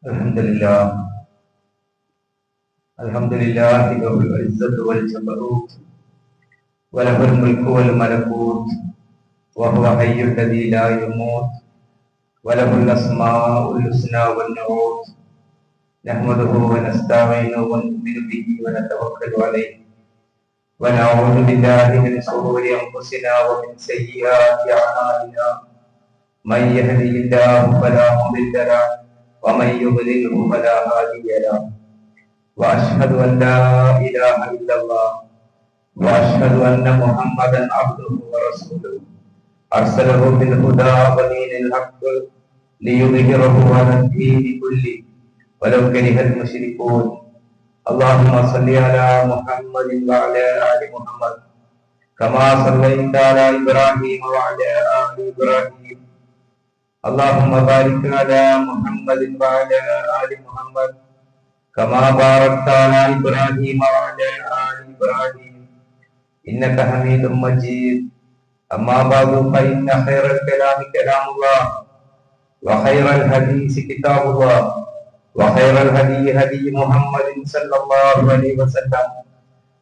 الحمد لله الحمد لله له العزة والجبروت وله الملك والملكوت وهو حي الذي لا يموت وله الأسماء الحسنى والنعوت نحمده ونستعينه ونؤمن به ونتوكل عليه ونعوذ بالله من شرور أنفسنا ومن سيئات أعمالنا من يهده الله فلا مضل له ومن يضلله فلا هادي له واشهد ان لا اله الا الله واشهد ان محمدا عبده ورسوله ارسله بالهدى ودين الحق ليظهره على الدين كله ولو كره المشركون اللهم صل على محمد وعلى ال محمد كما صليت على ابراهيم وعلى ال ابراهيم اللهم بارك على محمد وعلى آل محمد كما باركت على إبراهيم وعلى آل إبراهيم إنك حميد مجيد أما بعد فإن خير الكلام كلام الله وخير الحديث كتاب الله وخير الهدي هدي محمد صلى الله عليه وسلم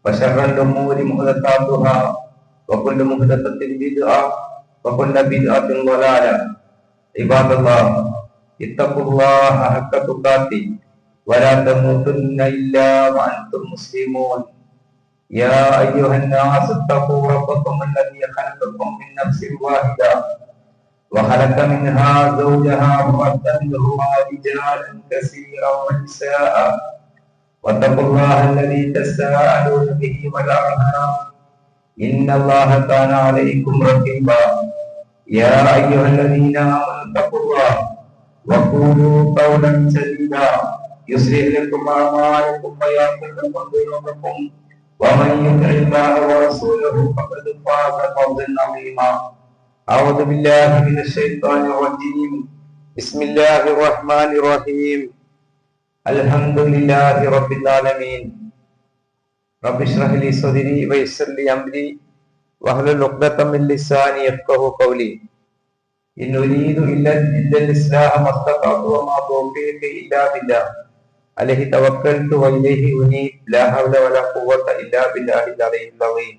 وشر الأمور محدثاتها وكل محدثة بدعة وكل بدعة ضلالة عباد الله اتقوا الله حق تقاته ولا تموتن الا وانتم مسلمون يا ايها الناس اتقوا ربكم الذي خلقكم من نفس واحده وخلق منها زوجها وبث منهما رجالا كثيرا ونساء واتقوا الله الذي تساءلون به والارحام ان الله كان عليكم رقيبا يا أيها الذين آمنوا اتقوا الله وقولوا قولا سديدا يصلح لكم أعمالكم ويغفر لكم ذنوبكم ومن يطع الله ورسوله فقد فاز فوزا عظيما أعوذ بالله من الشيطان الرجيم بسم الله الرحمن الرحيم الحمد لله رب العالمين رب اشرح لي صدري ويسر لي أمري واحلل عقدة من لساني يفقهوا قولي إن أريد إلا الإصلاح ما استطعت وما توفيقي إلا بالله عليه توكلت وإليه أنيب لا حول ولا قوة إلا بالله العلي العظيم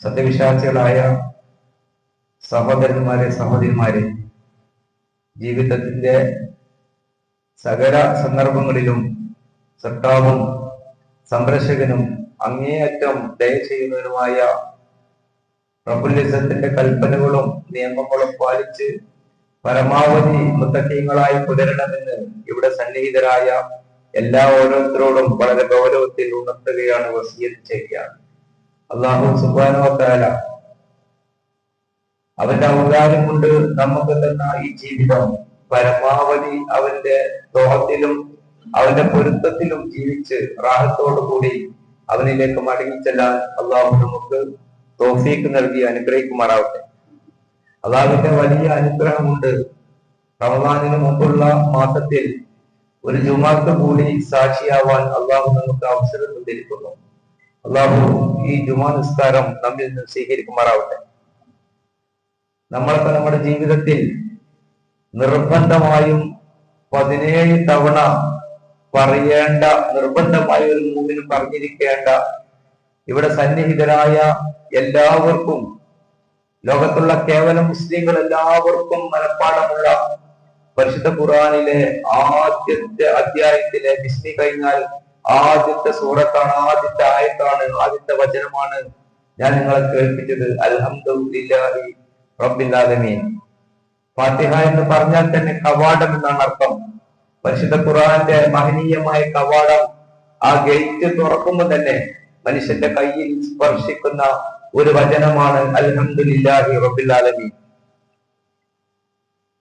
സത്യവിശ്വാസികളായ സഹോദരന്മാരെ സഹോദരിമാരെ, ജീവിതത്തിന്റെ സകല സന്ദർഭങ്ങളിലും സത്താവും സംരക്ഷകനും അങ്ങേയറ്റം ദയ ചെയ്യുന്നവരുമായ റബ്ബുൽ ഇസ്സത്തിന്റെ കൽപ്പനകളും നിയമങ്ങളും പാലിച്ച് പരമാവധി മുത്തഖീങ്ങളായി പുലരണമെന്ന് ഇവിടെ സന്നിഹിതരായ എല്ലാ ഓരോരുത്തരോടും വളരെ ഗൗരവത്തിൽ ഉണർത്തുകയാണ്, വസിയത്ത് ചെയ്യുകയാണ്. അല്ലാഹു സുബ്ഹാനഹു വ തആല അവന്റെ ഔദാര്യം കൊണ്ട് നമുക്ക് തന്ന ഈ ജീവിതം പരമാവധി അവന്റെ തോഹത്തിലും അവന്റെ പൊരുത്തത്തിലും ജീവിച്ച് റാഹത്തോടു കൂടി അവനിലേക്ക് മടങ്ങിച്ചെല്ലാൻ അള്ളാഹു നമുക്ക് തൗഫീഖ് നൽകി അനുഗ്രഹിക്കുമാറാവട്ടെ. അള്ളാഹുവിന്റെ വലിയ അനുഗ്രഹമുണ്ട്. റമദാനിന് മുമ്പുള്ള മാസത്തിൽ ഒരു ജുമാക്ക് കൂടി സാക്ഷിയാവാൻ അള്ളാഹു നമുക്ക് അവസരം തന്നിരിക്കുന്നു. അള്ളാഹു ഈ ജുമാ നിസ്കാരം നമ്മിൽ നിന്ന് സ്വീകരിക്കുമാറാവട്ടെ. നമ്മളൊക്കെ നമ്മുടെ ജീവിതത്തിൽ നിർബന്ധമായും 17 തവണ പറയേണ്ട, നിർബന്ധമായ ഒരു മൂന്നിന് പറഞ്ഞിരിക്കേണ്ട, ഇവിടെ സന്നിഹിതരായ എല്ലാവർക്കും, ലോകത്തുള്ള കേവലം മുസ്ലിങ്ങൾ എല്ലാവർക്കും മനഃപ്പാടമുള്ള പരിശുദ്ധ ഖുർആനിലെ ആദ്യത്തെ അധ്യായത്തിലെ ബിസ്മി കഴിഞ്ഞാൽ ആദ്യത്തെ സൂറത്താണ്, ആദ്യത്തെ ആയത്താണ്, ആദ്യത്തെ വചനമാണ് ഞാൻ നിങ്ങളെ കേൾപ്പിച്ചത്. അൽഹംദുലില്ലാഹി റബ്ബിൽ ആലമീൻ. ഫാത്തിഹ എന്ന് പറഞ്ഞാൽ തന്നെ കവാടം എന്നാണ് അർത്ഥം. പരിശുദ്ധ ഖുർആന്റെ മഹനീയമായ കവാടം, ആ ഗേറ്റ് തുറക്കുമ്പോൾ തന്നെ മനുഷ്യന്റെ കയ്യിൽ സ്പർശിക്കുന്ന ഒരു വചനമാണ് അൽഹംദുലില്ലാഹി റബ്ബിൽ ആലമീൻ.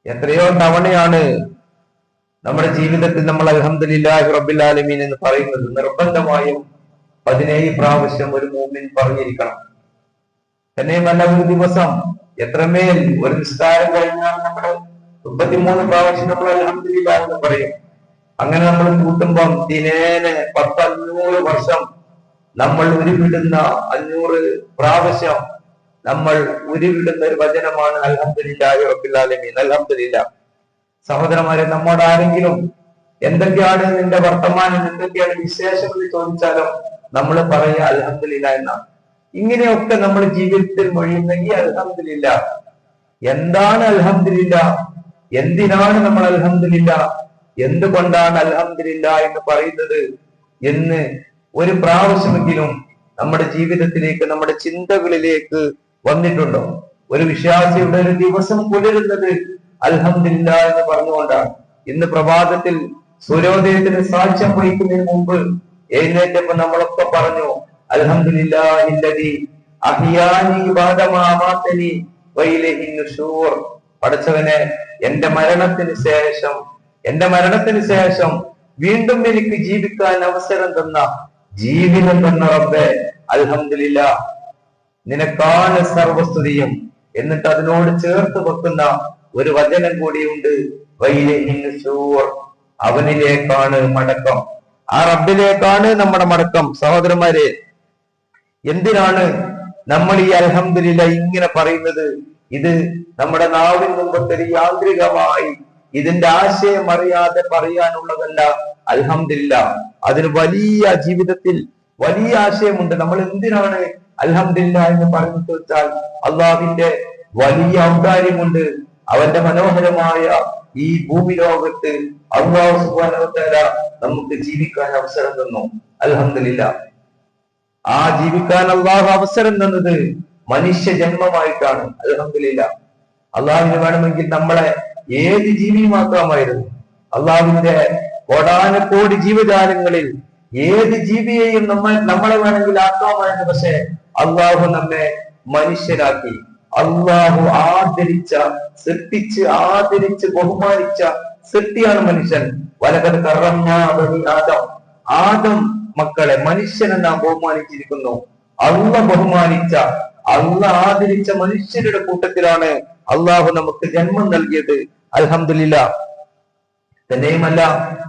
എത്രയോ തവണയാണ് നമ്മുടെ ജീവിതത്തിൽ നമ്മൾ അൽഹംദുലില്ലാഹി റബ്ബിൽ ആലമീൻ എന്ന് പറയുന്നത്. നിർബന്ധമായും 17 പ്രാവശ്യം ഒരു മുഅ്മിൻ പറഞ്ഞിരിക്കണം. തന്നെയുമല്ല, ഒരു ദിവസം എത്രമേൽ ഒരു നിസ്കാരം കഴിഞ്ഞാൽ നമ്മുടെ 33 പ്രാവശ്യം നമ്മൾ അൽഹംദുലില്ലാഹ് എന്ന് പറയും. അങ്ങനെ നമ്മൾ കൂട്ടുമ്പം ദിനേന 500 വർഷം നമ്മൾ ഉരുവിടുന്ന 500 പ്രാവശ്യം നമ്മൾ ഉരുവിടുന്ന ഒരു വചനമാണ് അൽഹംദുലില്ലാഹി റബ്ബിൽ ആലമീൻ. അൽഹംദുലില്ലാഹ്. സഹോദരന്മാരെ, നമ്മോട് ആരെങ്കിലും എന്തൊക്കെയാണ് നിന്റെ വർത്തമാനം, എന്തൊക്കെയാണ് വിശേഷം എന്ന് ചോദിച്ചാലോ നമ്മൾ പറയുക അൽഹംദുലില്ലാ എന്നാണ്. ഇങ്ങനെയൊക്കെ നമ്മൾ ജീവിതത്തിൽ മൊഴിയുന്നെങ്കിൽ അൽഹംദുലില്ലാ. എന്താണ് അൽഹംദുലില്ലാ? എന്തിനാണ് നമ്മൾ അൽഹംദുലില്ലാ, എന്തുകൊണ്ടാണ് അൽഹംദുലില്ലാ എന്ന് പറയുന്നത് എന്ന് ഒരു പ്രാവശ്യമെങ്കിലും നമ്മുടെ ജീവിതത്തിലേക്ക്, നമ്മുടെ ചിന്തകളിലേക്ക് വന്നിട്ടുണ്ടോ? ഒരു വിശ്വാസിയുടെ ഒരു ദിവസം പുലരുന്നത് അൽഹംദുലില്ലാ എന്ന് പറഞ്ഞുകൊണ്ടാണ്. ഇന്ന് പ്രഭാതത്തിൽ സൂര്യോദയത്തിന് സാക്ഷ്യം വഹിക്കുന്നതിന് മുമ്പ് എഴുന്നേറ്റപ്പോ നമ്മളൊക്കെ പറഞ്ഞു അൽഹംദുലില്ലാഹില്ലദീ അഹ്യാനി ബഅദമാ അമാതനി വഇലൈഹി നുശൂർ. പടച്ചവനെ, എന്റെ മരണത്തിന് ശേഷം വീണ്ടും എനിക്ക് ജീവിക്കാൻ അവസരം തന്ന, ജീവിതം തന്ന റബ്ബേ, അൽഹംദുലില്ലാ, നിനക്കാണ് സർവസ്തുതിയും. എന്നിട്ട് അതിനോട് ചേർത്ത് വെക്കുന്ന ഒരു വചനം കൂടിയുണ്ട്, വഇലൈഹി നുശൂർ, അവനിലേക്കാണ് മടക്കം. ആ റബ്ബിലേക്കാണ് നമ്മുടെ മടക്കം. സഹോദരന്മാരെ, എന്തിനാണ് നമ്മൾ ഈ അൽഹംദുലില്ലാ ഇങ്ങനെ പറയുന്നത്? ഇത് നമ്മുടെ നാവിൻ മുമ്പത്തെ യാന്ത്രികമായി ഇതിന്റെ ആശയം അറിയാതെ പറയാനുള്ളതല്ല അൽഹംദുലില്ലാ. അതിന് വലിയ ജീവിതത്തിൽ വലിയ ആശയമുണ്ട്. നമ്മൾ എന്തിനാണ് അൽഹംദുലില്ലാ എന്ന് പറഞ്ഞു വെച്ചാൽ, അള്ളാഹുവിന്റെ വലിയ ഔദാര്യമുണ്ട്. അവന്റെ മനോഹരമായ ഈ ഭൂമി ലോകത്ത് അല്ലാഹു സുബ്ഹാനഹു വ തആല നമുക്ക് ജീവിക്കാൻ അവസരം തന്നു. അൽഹംദുലില്ലാ. ആ ജീവിക്കാൻ അള്ളാഹു അവസരം തന്നത് മനുഷ്യ ജന്മമായിട്ടാണ്. അൽഹംദുലില്ലാ. അള്ളാഹുവിന് വേണമെങ്കിൽ നമ്മളെ ഏത് ജീവിയുമാക്കാമായിരുന്നു. അള്ളാഹുവിന്റെ കോടാനക്കോടി ജീവജാലങ്ങളിൽ ഏത് ജീവിയെയും നമ്മളെ വേണമെങ്കിൽ ആക്കാമായിരുന്നു. പക്ഷെ അള്ളാഹു നമ്മെ മനുഷ്യരാക്കി. അള്ളാഹു ആദരിച്ച് ബഹുമാനിച്ച സൃഷ്ടിയാണ് മനുഷ്യൻ. വലഖദ് കറംനാ ബനി ആദം. ആദം മക്കളെ, മനുഷ്യനെ നാം ബഹുമാനിച്ചിരിക്കുന്നു. അള്ളാഹ് ആദരിച്ച മനുഷ്യരുടെ കൂട്ടത്തിലാണ് അള്ളാഹു നമുക്ക് ജന്മം നൽകിയത്. അൽഹംദുലില്ലാ. തന്നെയുമല്ല,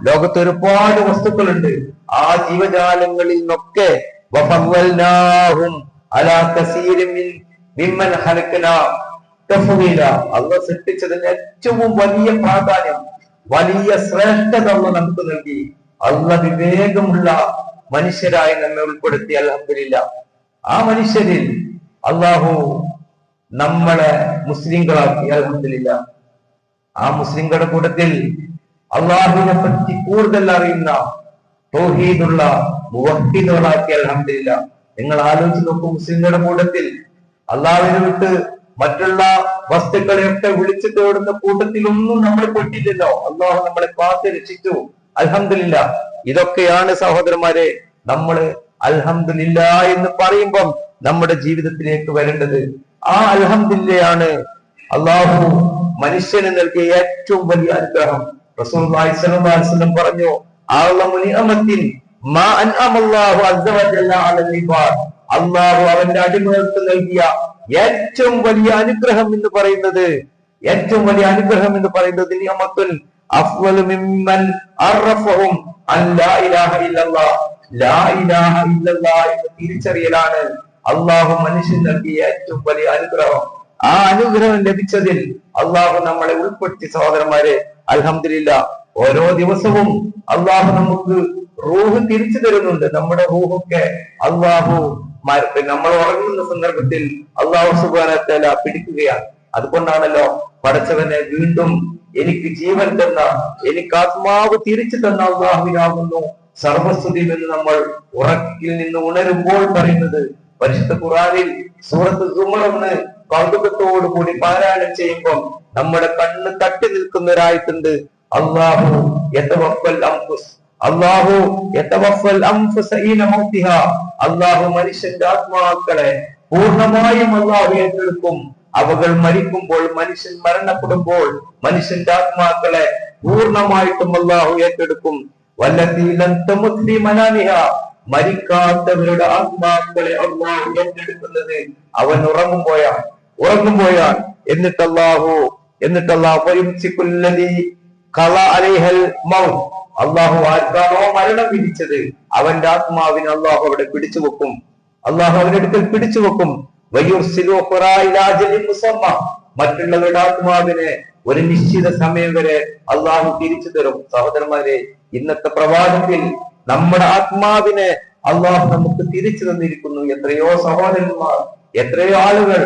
ലോകത്ത് ഒരുപാട് വസ്തുക്കളുണ്ട്. ആ ജീവജാലങ്ങളിൽ നിന്നൊക്കെ അള്ളാഹ് സൃഷ്ടിച്ചതിന് ഏറ്റവും വലിയ പ്രാധാന്യം, വലിയ ശ്രേഷ്ഠത അള്ളാഹ് നമുക്ക് നൽകി. അള്ളാഹ് വിവേകമുള്ള മനുഷ്യരായി നമ്മെ ഉൾപ്പെടുത്തി. അൽഹംദുലില്ലാ. ആ മനുഷ്യരിൽ അള്ളാഹു നമ്മളെ മുസ്ലിങ്ങളാക്കി. അൽഹംദുലില്ലാ. ആ മുസ്ലിങ്ങളുടെ കൂട്ടത്തിൽ അള്ളാഹുവിനെ പറ്റി കൂടുതൽ അറിയുന്ന തൗഹീദുള്ള മുവഹ്ഹിദുകളാക്കി. അൽഹംദുലില്ലാ. നിങ്ങൾ ആലോചിച്ച് നോക്കൂ, മുസ്ലിങ്ങളുടെ കൂട്ടത്തിൽ അള്ളാഹുവിനെ വിട്ട് മറ്റുള്ള വസ്തുക്കളെയൊക്കെ വിളിച്ചു തേടുന്ന കൂട്ടത്തിലൊന്നും നമ്മൾ പെട്ടില്ലല്ലോ. അള്ളാഹു നമ്മളെ കാത്ത് രക്ഷിച്ചു. അൽഹംദുലില്ലാ. ഇതൊക്കെയാണ് സഹോദരന്മാരെ നമ്മൾ അൽഹംദുലില്ലാ എന്ന് പറയുമ്പം നമ്മുടെ ജീവിതത്തിലേക്ക് വരേണ്ടത്. ആ അൽഹംദുലില്ലയാണ് അള്ളാഹു മനുഷ്യന് നൽകിയ ഏറ്റവും വലിയ അനുഗ്രഹം. റസൂലുള്ളാഹി സ്വല്ലല്ലാഹു അലൈഹി വസല്ലം പറഞ്ഞു, അള്ളാഹു അവന്റെ അടിമകൾക്ക് നൽകിയ ഏറ്റവും വലിയ അനുഗ്രഹം എന്ന് പറയുന്നത് നിഅമത്തുൻ അഫ്ളലു മിമ്മൻ അറഫഹും അൻ ലാ ഇലാഹ ഇല്ലല്ലാഹ്. ലാ ഇലാഹ ഇല്ലല്ലാഹ് എന്ന് തിരിച്ചറിയലാണ് അള്ളാഹു മനുഷ്യൻ നൽകിയ ഏറ്റവും വലിയ അനുഗ്രഹം. ആ അനുഗ്രഹം ലഭിച്ചതിൽ അള്ളാഹു നമ്മളെ ഉൾപ്പെടുത്തി. സഹോദരന്മാരെ, അൽഹംദുലില്ലാ. ഓരോ ദിവസവും അള്ളാഹു നമുക്ക് റൂഹ് തിരിച്ചു തരുന്നുണ്ട്. നമ്മുടെ റൂഹൊക്കെ അള്ളാഹു നമ്മൾ ഉറങ്ങുന്ന സന്ദർഭത്തിൽ അള്ളാഹു സുബ്ഹാനഹു വ തആല പിടിക്കുകയാണ്. അതുകൊണ്ടാണല്ലോ പടച്ചവനെ വീണ്ടും എനിക്ക് ജീവൻ തന്ന, എനിക്ക് ആത്മാവ് തിരിച്ചു തന്ന അള്ളാഹുവിനാകുന്നു സർവസ്തുതി എന്ന് നമ്മൾ ഉറക്കിൽ നിന്ന് ഉണരുമ്പോൾ പറയുന്നത്. പരിശുദ്ധ ഖുർആനിൽ സൂറത്ത് സുമർ എന്ന് കൗതുകത്തോടു കൂടി പാരായണം ചെയ്യുമ്പോൾ നമ്മുടെ കണ്ണ് തട്ടി നിൽക്കുന്ന ഒരായിട്ടുണ്ട്. അള്ളാഹു മനുഷ്യന്റെ ആത്മാക്കളെ പൂർണ്ണമായും അള്ളാഹു ഏറ്റെടുക്കും. അവകൾ മരിക്കുമ്പോൾ, മനുഷ്യൻ മരണപ്പെടുമ്പോൾ മനുഷ്യന്റെ ആത്മാക്കളെ പൂർണ്ണമായിട്ടും അള്ളാഹു ഏറ്റെടുക്കും. മരിക്കാത്തവരുടെ ആത്മാക്കളെ അള്ളാഹു ഏറ്റെടുക്കുന്നത് അവൻ ഉറങ്ങുമ്പോഴാണ്. എന്നിട്ട് അള്ളാഹു ആർക്കാണോ മരണം വിധിച്ചത് അവന്റെ ആത്മാവിനെ അള്ളാഹു അവിടെ പിടിച്ചു വെക്കും. അള്ളാഹു അവന്റെ അടുക്കൽ പിടിച്ചു വെക്കും. മറ്റുള്ളവരുടെ ആത്മാവിനെ ഒരു നിശ്ചിത സമയം വരെ അള്ളാഹു തിരിച്ചു തരും. സഹോദരന്മാരെ, ഇന്നത്തെ പ്രഭാതത്തിൽ നമ്മുടെ ആത്മാവിനെ അള്ളാഹു നമുക്ക് തിരിച്ചു തന്നിരിക്കുന്നു. എത്രയോ സഹോദരന്മാർ, എത്രയോ ആളുകൾ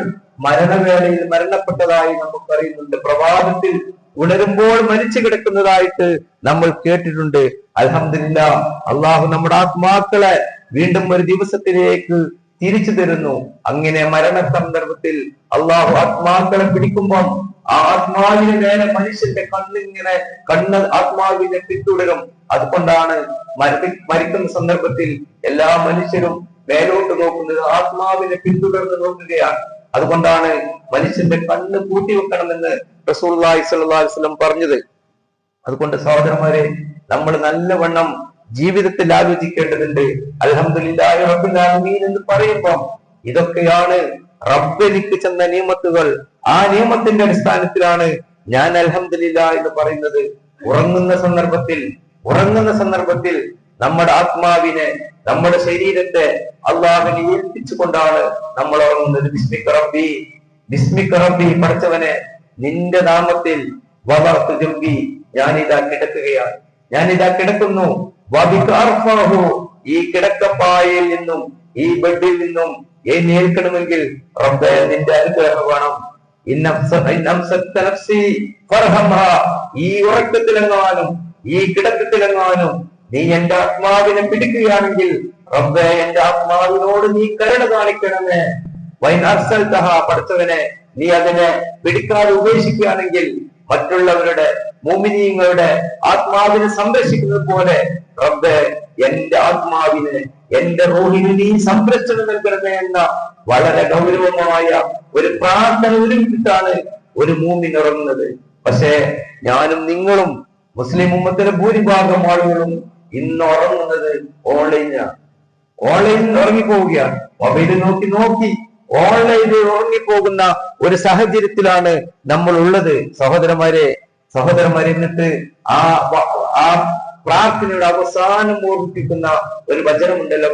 മരണവേളയിൽ മരണപ്പെട്ടതായി നമുക്കറിയുന്നുണ്ട്. പ്രഭാതത്തിൽ ഉണരുമ്പോൾ മരിച്ചു കിടക്കുന്നതായിട്ട് നമ്മൾ കേട്ടിട്ടുണ്ട്. അൽഹംദുലില്ലാഹ്, അള്ളാഹു നമ്മുടെ ആത്മാക്കളെ വീണ്ടും ഒരു ദിവസത്തിലേക്ക് തിരിച്ചു തരുന്നു. അങ്ങനെ മരണ സന്ദർഭത്തിൽ അള്ളാഹു ആത്മാക്കളെ പിടിക്കുമ്പോൾ ആ ആത്മാവിന് നേരെ മനുഷ്യന്റെ കണ്ണ് ആത്മാവിനെ പിന്തുടരും. അതുകൊണ്ടാണ് മരിക്കുന്ന സന്ദർഭത്തിൽ എല്ലാ മനുഷ്യരും മേലോട്ട് നോക്കുന്നത് ആത്മാവിനെ പിന്തുടർന്ന് നോക്കുകയാണ്. അതുകൊണ്ടാണ് മനുഷ്യന്റെ കണ്ണ് പൂട്ടിവെക്കണമെന്ന് റസൂലുള്ളാഹി സ്വല്ലല്ലാഹു അലൈഹി വസല്ലം പറഞ്ഞത്. അതുകൊണ്ട് സഹോദരന്മാരെ, നമ്മൾ നല്ലവണ്ണം ജീവിതത്തിൽ ആലോചിക്കേണ്ടതുണ്ട്. അൽഹംദുലില്ലാഹി റബ്ബിൽ ആലമീൻ എന്ന് പറയുമ്പോൾ ഇതൊക്കെയാണ് റബ്ബ് എനിക്ക് ചെന്ന നിയമത്തുകൾ. ആ നിയമത്തിന്റെ അടിസ്ഥാനത്തിലാണ് ഞാൻ അൽഹംദുലില്ലാഹ് എന്ന് പറയുന്നത്. ഉറങ്ങുന്ന സന്ദർഭത്തിൽ നമ്മുടെ ആത്മാവിനെ, നമ്മുടെ ശരീരത്തെ അള്ളാഹുവിനെ ഏൽപ്പിച്ചുകൊണ്ടാണ് നമ്മൾ ഉറങ്ങുന്നത്. ബിസ്മിക റബ്ബി, പഠിച്ചവനെ നിന്റെ നാമത്തിൽ വദഅതു ജംബി, ഞാനിതാ കിടക്കുകയാണ്, ഞാനിതാ കിടക്കുന്നു. ഈ കിടക്കപ്പായയിൽ നിന്നും ഈ ബെഡിൽ നിന്നും എഴുന്നേൽക്കണമെങ്കിൽ റബ്ബേ നിന്റെ അനുഗ്രഹം വേണം. ഈ ഉറക്കത്തിലെങ്ങാനും ഈ കിടക്കത്തിലെങ്ങാനും നീ എന്റെ ആത്മാവിനെ പിടിക്കുകയാണെങ്കിൽ റബ്ബേ എന്റെ ആത്മാവിനോട് നീ കരുണ കാണിക്കണമേ. പഠിച്ചവനെ നീ അതിനെ പിടിക്കാതെ ഉപേക്ഷിക്കുകയാണെങ്കിൽ മറ്റുള്ളവരുടെ മുഅ്മിനീങ്ങളുടെ ആത്മാവിനെ സംരക്ഷിക്കുന്നത് പോലെ റബ്ബേ എന്റെ ആത്മാവിനെ, എന്റെ റൂഹിന് നീ സംരക്ഷണം നൽകണമേ എന്ന വളരെ ഗൗരവമായ ഒരു പ്രാർത്ഥന ഒരുമിച്ചിട്ടാണ് ഒരു മുഅ്മിൻ ഉറങ്ങുന്നത്. പക്ഷേ ഞാനും നിങ്ങളും മുസ്ലിം ഉമ്മത്തിലെ ഭൂരിഭാഗം ആളുകളും ഇന്ന് ഉറങ്ങുന്നത് ഓൺലൈനിൽ ഉറങ്ങിപ്പോവുകയാണ്. മൊബൈലിൽ നോക്കി ഓൺലൈനിൽ ഉറങ്ങിപ്പോകുന്ന ഒരു സാഹചര്യത്തിലാണ് നമ്മൾ ഉള്ളത്. സഹോദരന്മാരെ, എന്നിട്ട് ആ പ്രാർത്ഥനയുടെ അവസാനം ഓർമ്മിപ്പിക്കുന്ന ഒരു വചനമുണ്ടല്ലോ,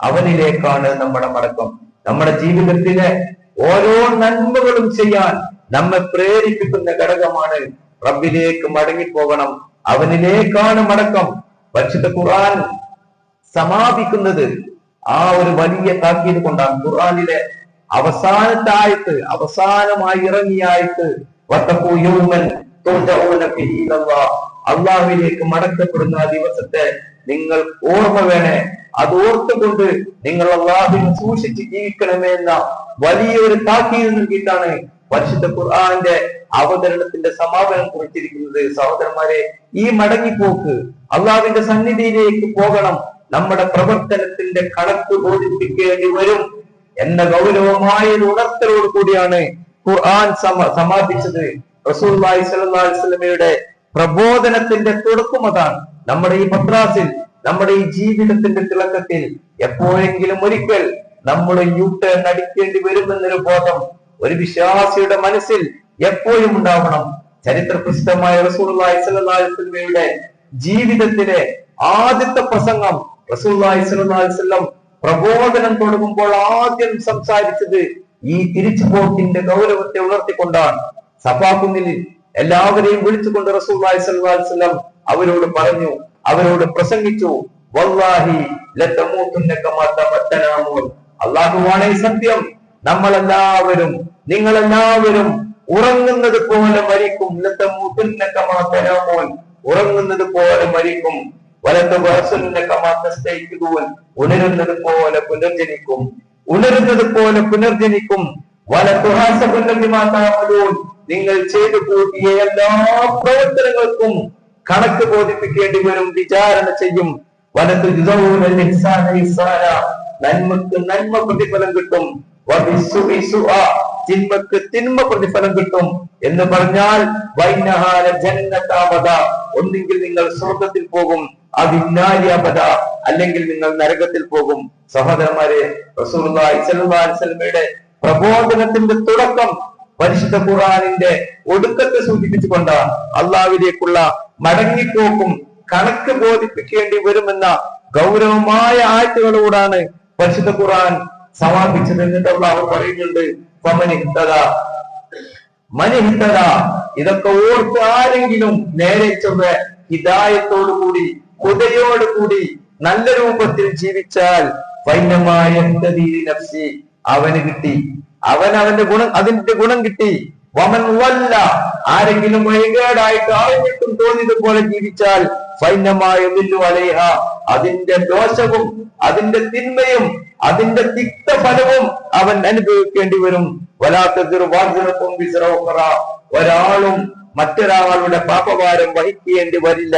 അവനിലേക്കാണ് നമ്മുടെ മടക്കം. നമ്മുടെ ജീവിതത്തിലെ ഓരോ നന്മകളും ചെയ്യാൻ നമ്മെ പ്രേരിപ്പിക്കുന്ന ഘടകമാണ് റബ്ബിലേക്ക് മടങ്ങിപ്പോകണം. അവനിലേക്കാണ് മടക്കം. പരിശുദ്ധ ഖുർആൻ സമാപിക്കുന്നത് ആ ഒരു വലിയ താക്കീത് കൊണ്ടാണ്. ഖുർആനിലെ അവസാനത്തെ ആയത്ത്, അവസാനമായി ഇറങ്ങിയ ആയത്ത്, അള്ളാഹുവിലേക്ക് മടക്കപ്പെടുന്ന ആ ദിവസത്തെ നിങ്ങൾ ഓർമ്മ വേണേ, അത് ഓർത്തുകൊണ്ട് നിങ്ങൾ അള്ളാഹുവിനെ സൂക്ഷിച്ച് ജീവിക്കണമേ എന്ന വലിയൊരു താക്കീത് നൽകിയിട്ടാണ് പരിശുദ്ധ ഖുർആന്റെ അവതരണത്തിന്റെ സമാപനം കുറിച്ചിരിക്കുന്നത്. സഹോദരന്മാരെ, ഈ മടങ്ങിപ്പോക്ക് അള്ളാഹുവിന്റെ സന്നിധിയിലേക്ക് പോകണം. നമ്മുടെ പ്രവർത്തനത്തിന്റെ കണക്ക് ബോധിപ്പിക്കേണ്ടി വരും എന്ന ഗൗരവമായ ഒരു ഉണർത്തലോട് കൂടിയാണ് ഖുർആൻ സമാപിച്ചത്. റസൂലുള്ളാഹി സ്വല്ലല്ലാഹു അലൈഹി വസല്ലമയുടെ പ്രബോധനത്തിന്റെ തുടക്കം അതാണ്. നമ്മുടെ ഈ പത്രാസിൽ, നമ്മുടെ ഈ ജീവിതത്തിന്റെ തിളക്കത്തിൽ എപ്പോഴെങ്കിലും ഒരിക്കൽ നമ്മൾ യൂട്ടേൺ അടിക്കേണ്ടി വരുമെന്നൊരു ബോധം ഒരു വിശ്വാസിയുടെ മനസ്സിൽ എപ്പോഴും ഉണ്ടാവണം. ചരിത്ര പ്രസിദ്ധമായ റസൂലുള്ളാഹി സ്വല്ലല്ലാഹു അലൈഹി വസല്ലമയുടെ ജീവിതത്തിലെ ആദ്യത്തെ പ്രസംഗം, റസൂലുള്ളാഹി സ്വല്ലല്ലാഹു അലൈഹി വസല്ലം പ്രബോധനം തുടങ്ങുമ്പോൾ ആദ്യം സംസാരിച്ചത് ഈ തിരിച്ചുപോക്കിന്റെ ഗൗരവത്തെ ഉണർത്തിക്കൊണ്ടാണ്. സഫാക്കുന്നിൽ എല്ലാവരെയും വിളിച്ചുകൊണ്ട് റസൂലുള്ളാഹി സ്വല്ലല്ലാഹു അലൈഹി വസല്ലം അവരോട് പറഞ്ഞു, അവരോട് പ്രസംഗിച്ചു, വല്ലാഹി ലതമൂതുന്ന കമാ തമത്തനാമൂൻ, അല്ലാഹുവാണേ സത്യം, നിങ്ങളെല്ലാവരും ഉറങ്ങുന്നത് പോലെ മരിക്കും. ലതമൂതുന്ന കമാ തനാമൂൻ, ഉറങ്ങുന്നത് പോലെ മരിക്കും. വലതുബഅസുന്ന കമാ തസ്തൈഖിദൂൻ, ഉണരുന്നത് പോലെ പുനർജനിക്കും. വലതുഹാസബുന്ന ബിമാ തഅമലൂൻ, നിങ്ങൾ ചെയ്തു കൂട്ടിയ എല്ലാ പ്രവർത്തനങ്ങൾക്കും കണക്ക് ബോധിപ്പിക്കേണ്ടി വരും, വിചാരണ ചെയ്യും. വലതുജസൗനൽ ഇഹ്സാന ഇഹ്സാന, നന്മക്ക് നന്മ പ്രതിഫലം കിട്ടും. വബിസ്സുഇ സുആ, തിന്മക്ക് തിന്മ പ്രതിഫലം കിട്ടും എന്ന് പറഞ്ഞാൽ വൈനഹാല ജന്നതാബദ, ഒന്നെങ്കിൽ നിങ്ങൾ സ്വർഗ്ഗത്തിൽ പോകും, അബിന്നാരിയബദ, അല്ലെങ്കിൽ നിങ്ങൾ നരകത്തിൽ പോകും. സഹോദരന്മാരെ, റസൂലുള്ളാഹി സ്വല്ലല്ലാഹു അലൈഹി വസല്ലമയുടെ പ്രബോധനത്തിന്റെ തുടക്കം പരിശുദ്ധ ഖുർആനിന്റെ ഒടുക്കത്തെ സൂചിപ്പിച്ചുകൊണ്ടാണ്. അള്ളാഹുവിലേക്കുള്ള മടങ്ങിപ്പോക്കും കണക്ക് ബോധിപ്പിക്കേണ്ടി വരുമെന്ന ഗൗരവമായ ആയത്തുകളോടാണ് പരിശുദ്ധ ഖുർആൻ സമാപിച്ചത്. എന്നിട്ട് അള്ളാഹു പറയുന്നുണ്ട്, മനിഹിത്തത. ഇതൊക്കെ ഓർത്ത് ആരെങ്കിലും നേരെ ചൊവ്വ ഹിദായത്തോടുകൂടി ഹുദയോടുകൂടി നല്ല രൂപത്തിൽ ജീവിച്ചാൽ നഫ്സി, അവന് കിട്ടി, അവന്റെ ഗുണം, അതിന്റെ ഗുണം കിട്ടി. വമൻ വല്ല, ആരെങ്കിലും വഴികേടായിട്ട് അറിഞ്ഞിട്ടും തോന്നിയതുപോലെ ജീവിച്ചാൽ അലൈഹ, അതിന്റെ ദോഷവും അതിന്റെ തിന്മയും അതിന്റെ തിക്തഫലവും അവൻ അനുഭവിക്കേണ്ടി വരും. ഒരാളും മറ്റൊരാളുടെ പാപഭാരം വഹിക്കേണ്ടി വരില്ല.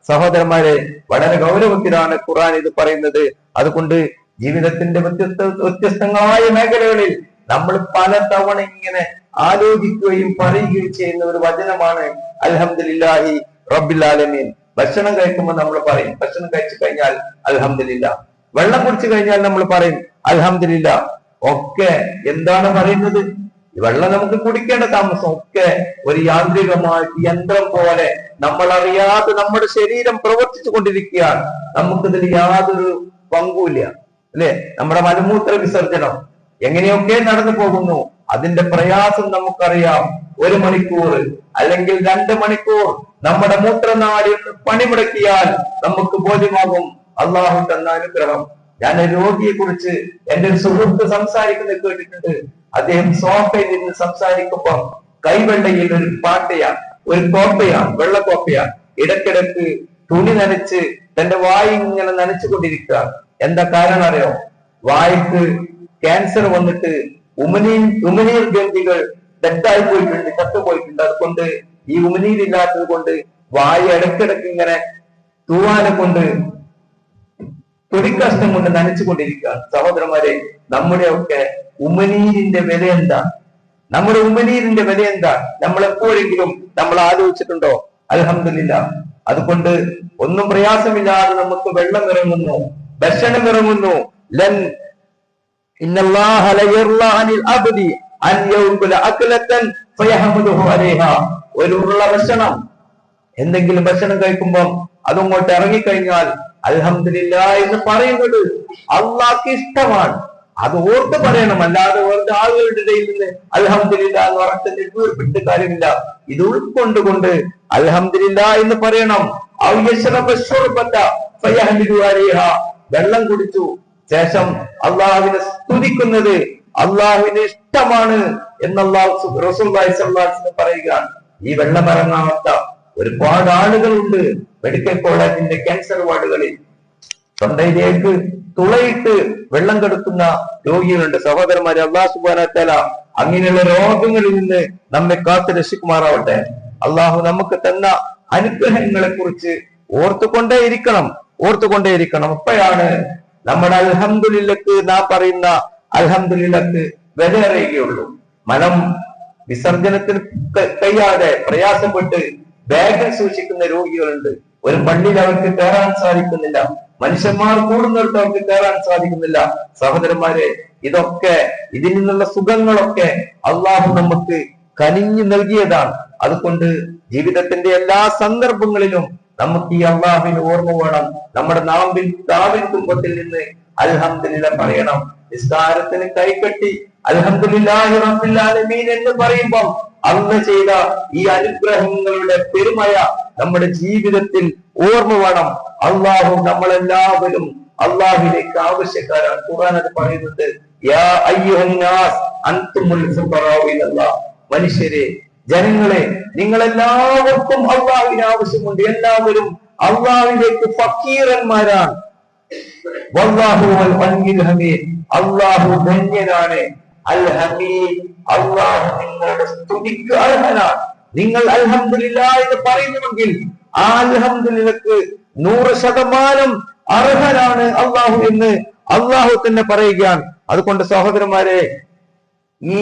സഹോദരന്മാരെ, വളരെ ഗൗരവത്തിലാണ് ഖുർആൻ ഇത് പറയുന്നത്. അതുകൊണ്ട് ജീവിതത്തിന്റെ വ്യത്യസ്തങ്ങളായ മേഖലകളിൽ നമ്മൾ പലതവണ ഇങ്ങനെ ആലോചിക്കുകയും പറയുകയും ചെയ്യുന്ന ഒരു വചനമാണ് അൽഹംദുലില്ലാഹി റബ്ബിൽ ആലമീൻ. ഭക്ഷണം കഴിക്കുമ്പോൾ നമ്മൾ പറയും, ഭക്ഷണം കഴിച്ചു കഴിഞ്ഞാൽ അൽഹംദുലില്ലാ. വെള്ളം കുടിച്ചു കഴിഞ്ഞാൽ നമ്മൾ പറയും അൽഹംദുലില്ലാ. ഒക്കെ എന്താണ് പറയുന്നത്? വെള്ളം നമുക്ക് കുടിക്കേണ്ട താമസം ഒക്കെ ഒരു യാന്ത്രികമായിട്ട് യന്ത്രം പോലെ നമ്മൾ അറിയാതെ നമ്മുടെ ശരീരം പ്രവർത്തിച്ചു കൊണ്ടിരിക്കുകയാണ്. നമുക്കിതിൽ യാതൊരു പങ്കുമില്ല, അല്ലെ? നമ്മുടെ മലമൂത്ര വിസർജനം എങ്ങനെയൊക്കെ നടന്നു പോകുന്നു, അതിന്റെ പ്രയാസം നമുക്കറിയാം. 1 മണിക്കൂർ അല്ലെങ്കിൽ 2 മണിക്കൂർ നമ്മുടെ മൂത്രനാടി പണിമുടക്കിയാൽ നമുക്ക് ബോധ്യമാകും അള്ളാഹു തന്ന അനുഗ്രഹം. ഞാൻ രോഗിയെ കുറിച്ച് എന്റെ ഒരു സുഹൃത്ത് സംസാരിക്കുന്നത് കേട്ടിട്ടുണ്ട്. അദ്ദേഹം സോഫയിൽ നിന്ന് സംസാരിക്കുമ്പോൾ കൈവെള്ളയിൽ ഒരു പാട്ടയാണ്, ഒരു കോപ്പയാണ്, വെള്ളക്കോപ്പയാണ്. ഇടക്കിടക്ക് തുണി നനച്ച് തന്റെ വായി ഇങ്ങനെ നനച്ചുകൊണ്ടിരിക്കുക. എന്താ കാരണം അറിയോ? വായ്ക്ക് ക്യാൻസർ വന്നിട്ട് ഉമിനീർ ഗ്രന്ഥികൾ ഡെത്തായി പോയിട്ടുണ്ട്, ചത്തുപോയിട്ടുണ്ട്. അതുകൊണ്ട് ഈ ഉമിനീരില്ലാത്തത് കൊണ്ട് വായു ഇടക്കിടക്ക് ഇങ്ങനെ തൂവാനെ കൊണ്ട് തൊടിക്കഷ്ടം കൊണ്ട് നനച്ചുകൊണ്ടിരിക്കുകയാണ്. സഹോദരന്മാരെ, നമ്മുടെയൊക്കെ ഉമിനീരിന്റെ വില എന്താ? നമ്മുടെ ഉമിനീരിന്റെ വില എന്താ? നമ്മൾ എപ്പോഴെങ്കിലും നമ്മൾ ആലോചിച്ചിട്ടുണ്ടോ? അൽഹംദുലില്ലാ. അതുകൊണ്ട് ഒന്നും പ്രയാസമില്ലാതെ നമുക്ക് വെള്ളം ഇറങ്ങുന്നു, ഭക്ഷണം ഇറങ്ങുന്നു. ലൻ ഇന്നല്ലാഹ ലയർളാ അനിൽ അബ്ദി അൻ യൗകുല അക്ലതൻ ഫയഹമുദുഹു അലൈഹാ. ഒരു ഉരുള ഭക്ഷണം, എന്തെങ്കിലും ഭക്ഷണം കഴിക്കുമ്പോൾ അതങ്ങോട്ട് ഇറങ്ങിക്കഴിഞ്ഞാൽ അൽഹംദുലില്ലാ എന്ന് പറയുന്നത് അള്ളാഹ്ക്ക് ഇഷ്ടമാണ്. അത് ഓർത്ത് പറയണം, അല്ലാതെ വെറുതെ ആളുകളുടെ ഇടയിൽ നിന്ന് അൽഹംദുലില്ലാ എന്ന് പറഞ്ഞിട്ട് വീർപ്പിട്ട് കാര്യമില്ല. ഇത് ഉൾക്കൊണ്ടുകൊണ്ട് അൽഹംദുലില്ലാ എന്ന് പറയണം. വെള്ളം കുടിച്ചു ശേഷം അള്ളാഹുവിനെ സ്തുതിക്കുന്നത് അള്ളാഹുവിന് ഇഷ്ടമാണ് എന്ന് റസൂലുള്ളാഹി സ്വല്ലല്ലാഹു അലൈഹി വസല്ലം പറയുകയാണ്. ഈ വെള്ളം ഇറങ്ങാത്ത ഒരുപാട് ആളുകളുണ്ട് മെഡിക്കൽ കോളേജിന്റെ ക്യാൻസർ വാർഡുകളിൽ. തൊണ്ടയിലേക്ക് തുളയിട്ട് വെള്ളം കെടുക്കുന്ന രോഗികളുണ്ട്. സഹോദരന്മാരെ, അല്ലാഹു സുബ്ഹാനഹു വ തആല അങ്ങനെയുള്ള രോഗങ്ങളിൽ നിന്ന് നമ്മെ കാത്തു രക്ഷിക്കുമാറാവട്ടെ. അള്ളാഹു നമുക്ക് തന്ന അനുഗ്രഹങ്ങളെ കുറിച്ച് ഓർത്തുകൊണ്ടേയിരിക്കണം. അപ്പോഴാണ് നമ്മുടെ അൽഹംദുലില്ലക്ക്, നാം പറയുന്ന അൽഹംദുലില്ലക്ക് വില അറിയുകയുള്ളൂ. മനം വിസർജനത്തിന് കഴിയാതെ പ്രയാസപ്പെട്ട് ബാഗിൽ സൂക്ഷിക്കുന്ന രോഗികളുണ്ട്. ഒരു പള്ളിയിൽ അവർക്ക് കയറാൻ സാധിക്കുന്നില്ല, മനുഷ്യന്മാർ കൂടുന്നിടത്ത് അവർക്ക് കയറാൻ സാധിക്കുന്നില്ല. സഹോദരന്മാരെ, ഇതിൽ നിന്നുള്ള സുഖങ്ങളൊക്കെ അള്ളാഹു നമുക്ക് കനിഞ്ഞു നൽകിയതാണ്. അതുകൊണ്ട് ജീവിതത്തിന്റെ എല്ലാ സന്ദർഭങ്ങളിലും നമുക്ക് ഈ അള്ളാഹുവിന് ഓർമ്മ വേണം. നമ്മുടെ നാവിൻ തുമ്പത്തിൽ നിന്ന് അൽഹംദുലില്ലാ പറയണം. നിസ്കാരത്തിന് കൈകെട്ടി അൽഹംദുലില്ലാഹി റബ്ബിൽ ആലമീൻ എന്ന് പറയുമ്പോൾ അള്ളാഹു ചെയ്ത ഈ അനുഗ്രഹങ്ങളുടെ പെരുമയ നമ്മുടെ ജീവിതത്തിൽ ഓർമ്മ വേണം. അള്ളാഹു നമ്മളെല്ലാവരും അള്ളാഹുവിലേക്ക് ആവശ്യക്കാരാണ്. ഖുർആൻ അത് പറയുന്നത്, യാ അയ്യുഹന്നാസ് അൻതുമുൽ ഫുഖറാഉ ഇലല്ലാഹ്. മനുഷ്യരെ, ജനങ്ങളെ, നിങ്ങളെല്ലാവർക്കും അള്ളാഹുവിന് ആവശ്യമുണ്ട്. എല്ലാവരും അള്ളാഹുവിലേക്ക് ഫക്കീറന്മാരാണ്. വല്ലാഹു വൽ ഗനിയ്യുൽ ഹമീദ്. അള്ളാഹു ധന്യനാണ്. അൽ ഹമീദ്, അള്ളാഹു നിങ്ങളുടെ സ്തുതിക്ക് അർഹനാണ്. നിങ്ങൾ അൽഹംദുലില്ലാ എന്ന് പറയുന്നുവെങ്കിൽ ആ അൽഹംദുലില്ലക്ക് 100% അർഹനാണ് അള്ളാഹു എന്ന് അള്ളാഹു തന്നെ പറയുകയാണ്. അതുകൊണ്ട് സഹോദരന്മാരെ, ഈ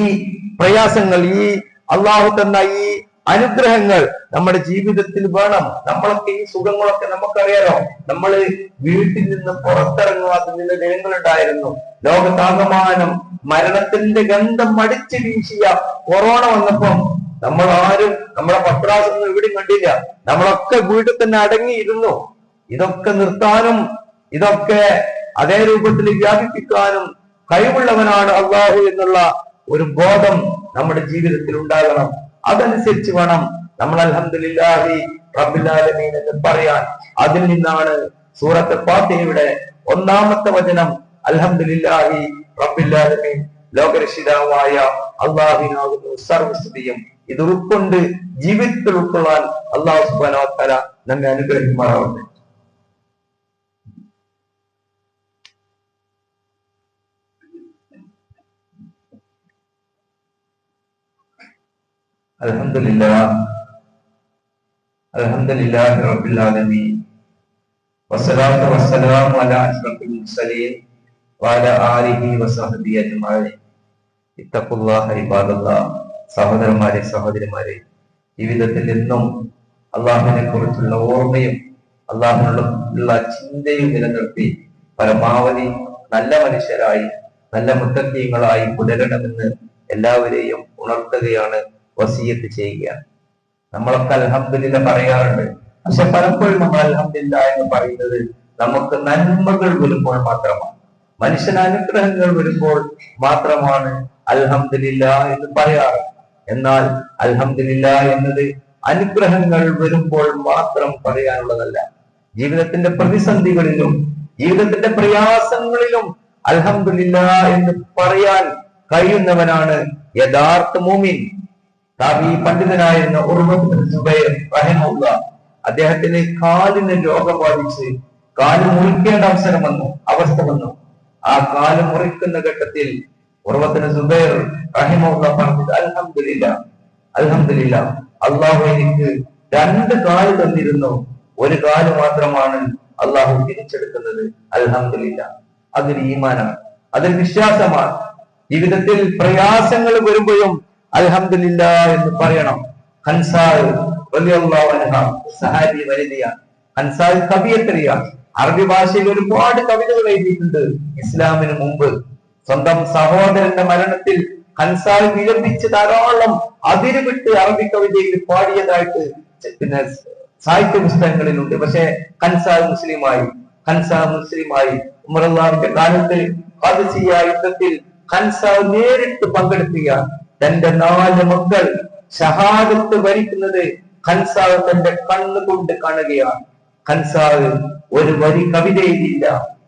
പ്രയാസങ്ങൾ, ഈ അള്ളാഹു തന്ന ഈ അനുഗ്രഹങ്ങൾ നമ്മുടെ ജീവിതത്തിൽ വേണം. നമ്മളൊക്കെ ഈ സുഖങ്ങളൊക്കെ നമുക്കറിയാലോ. നമ്മള് വീട്ടിൽ നിന്ന് പുറത്തിറങ്ങാത്തതിന്റെ ദിനങ്ങളുണ്ടായിരുന്നു. ലോകത്താകമാനം മരണത്തിന്റെ ഗന്ധം അടിച്ചു വീശിയ കൊറോണ വന്നപ്പം നമ്മളാരും നമ്മുടെ പത്രാസൊന്നും എവിടെയും കണ്ടില്ല. നമ്മളൊക്കെ വീട്ടിൽ തന്നെ അടങ്ങിയിരുന്നു. ഇതൊക്കെ നിർത്താനും ഇതൊക്കെ അതേ രൂപത്തിൽ വ്യാപിപ്പിക്കാനും കഴിവുള്ളവനാണ് അള്ളാഹു എന്നുള്ള ഒരു ബോധം നമ്മുടെ ജീവിതത്തിൽ ഉണ്ടാകണം. അതനുസരിച്ച് വേണം നമ്മൾ അൽഹംദുലില്ലാഹി റബ്ബിൽ ആലമീൻ എന്ന് പറയാൻ. അതിൽ നിന്നാണ് സൂറത്ത് ഫാത്തിഹയുടെ ഒന്നാമത്തെ വചനം അൽഹംദുലില്ലാഹി റബ്ബിൽ ആലമീൻ, ലോകരക്ഷിതാവായ അല്ലാഹുവിനാകുന്നു സർവസ്തുതിയും. ഇത് ഉൾക്കൊണ്ട് ജീവിതത്തിൽ ഉൾക്കൊള്ളാൻ അല്ലാഹു സുബ്ഹാനഹു വ തആല നമ്മെ അനുഗ്രഹിക്കുമാറാവട്ടെ. അൽഹംദുലില്ലാഹി റബ്ബിൽ ആലമീൻ വസ്സലാത്തു വസ്സലാമു അലാ അഷ്റഫിൽ മുർസലീൻ വഅലാ ആലിഹി വസഹ്ബിഹി അജ്മഈൻ. ഇത്തഖുല്ലാഹ ഇബാദല്ലാഹ്. സഹോദരന്മാരെ, സഹോദരിമാരെ, ജീവിതത്തിൽ എന്നും അള്ളാഹുവിനെ കുറിച്ചുള്ള ഓർമ്മയും അള്ളാഹുവിനുള്ള ചിന്തയും നിലനിർത്തി പരമാവധി നല്ല മനുഷ്യരായി നല്ല മുത്തഖീങ്ങളായി പുലരണമെന്ന് എല്ലാവരെയും ഉണർത്തുകയാണ്, വസിയത്ത് ചെയ്യുകയാണ്. നമ്മളൊക്കെ അൽഹംദുലില്ലാ പറയാറുണ്ട്. പക്ഷെ പലപ്പോഴും നമ്മൾ അൽഹംദുലില്ലാ എന്ന് പറയുന്നത് നമുക്ക് നന്മകൾ വരുമ്പോൾ മാത്രമാണ്, മനുഷ്യന് അനുഗ്രഹങ്ങൾ വരുമ്പോൾ മാത്രമാണ് അൽഹംദുലില്ലാ എന്ന് പറയാറ്. എന്നാൽ അൽഹംദുലില്ലാ എന്നത് അനുഗ്രഹങ്ങൾ വരുമ്പോൾ മാത്രം പറയാനുള്ളതല്ല. ജീവിതത്തിന്റെ പ്രതിസന്ധികളിലും ജീവിതത്തിന്റെ പ്രയാസങ്ങളിലും അൽഹംദുലില്ലാ എന്ന് പറയാൻ കഴിയുന്നവനാണ് യഥാർത്ഥ മുഅ്മിൻ. താബീ പണ്ഡിതനായിരുന്ന ഉർവത്ത് ബിൻ സുബൈർ റഹിമഹുല്ലാഹ്, അദ്ദേഹത്തിന് കാലിന് രോഗം ബാധിച്ച് കാല് മുറിക്കേണ്ട അവസ്ഥ വന്നു. ആ കാല് മുറിക്കുന്ന ഘട്ടത്തിൽ ഉർവത്ത് ബിൻ സുബൈർ റഹിമഹുല്ലാഹ് പറഞ്ഞത് അൽഹംദുലില്ലാ, അൽഹംദുലില്ലാ, അള്ളാഹു എനിക്ക് 2 കാല് തന്നിരുന്നു, ഒരു കാല് മാത്രമാണ് അള്ളാഹു തിരിച്ചെടുക്കുന്നത്. അൽഹംദുലില്ലാ. അതൊരു ഈമാനാണ്, അതൊരു വിശ്വാസമാണ്. ജീവിതത്തിൽ പ്രയാസങ്ങൾ വരുമ്പോഴും അൽഹംദുലില്ലാ എന്ന് പറയണം. ഹൻസാ റളിയല്ലാഹു അൻഹ സഹാബി വനിതയാണ്. ഹൻസാ കവിയത്രിയാണ്. അറബി ഭാഷയിൽ ഒരുപാട് കവിതകൾ എഴുതിയിട്ടുണ്ട്. ഇസ്ലാമിന് മുമ്പ് സ്വന്തം സഹോദരന്റെ മരണത്തിൽ ഹൻസാ വിലപിച്ച് ധാരാളം അതിരുവിട്ട് അറബി കവിതയിൽ പാടിയതായിട്ട് പിന്നെ സാഹിത്യ പുസ്തകങ്ങളിലുണ്ട്. പക്ഷെ ഹൻസാ മുസ്ലിമായി. ഉമർ റളിയല്ലാഹുവിന്റെ കാലത്ത് ഖാദിസിയ്യ യുദ്ധത്തിൽ ഹൻസാ നേരിട്ട് പങ്കെടുക്കുക. തന്റെ 4 മക്കൾ ഷഹാദത്ത് വരിക്കുന്നത് ഹൻസാ തന്റെ കണ്ണുകൊണ്ട് കാണുകയാണ്. ഹൻസാ ഒരു വരി കവിത എഴുതിയില്ല,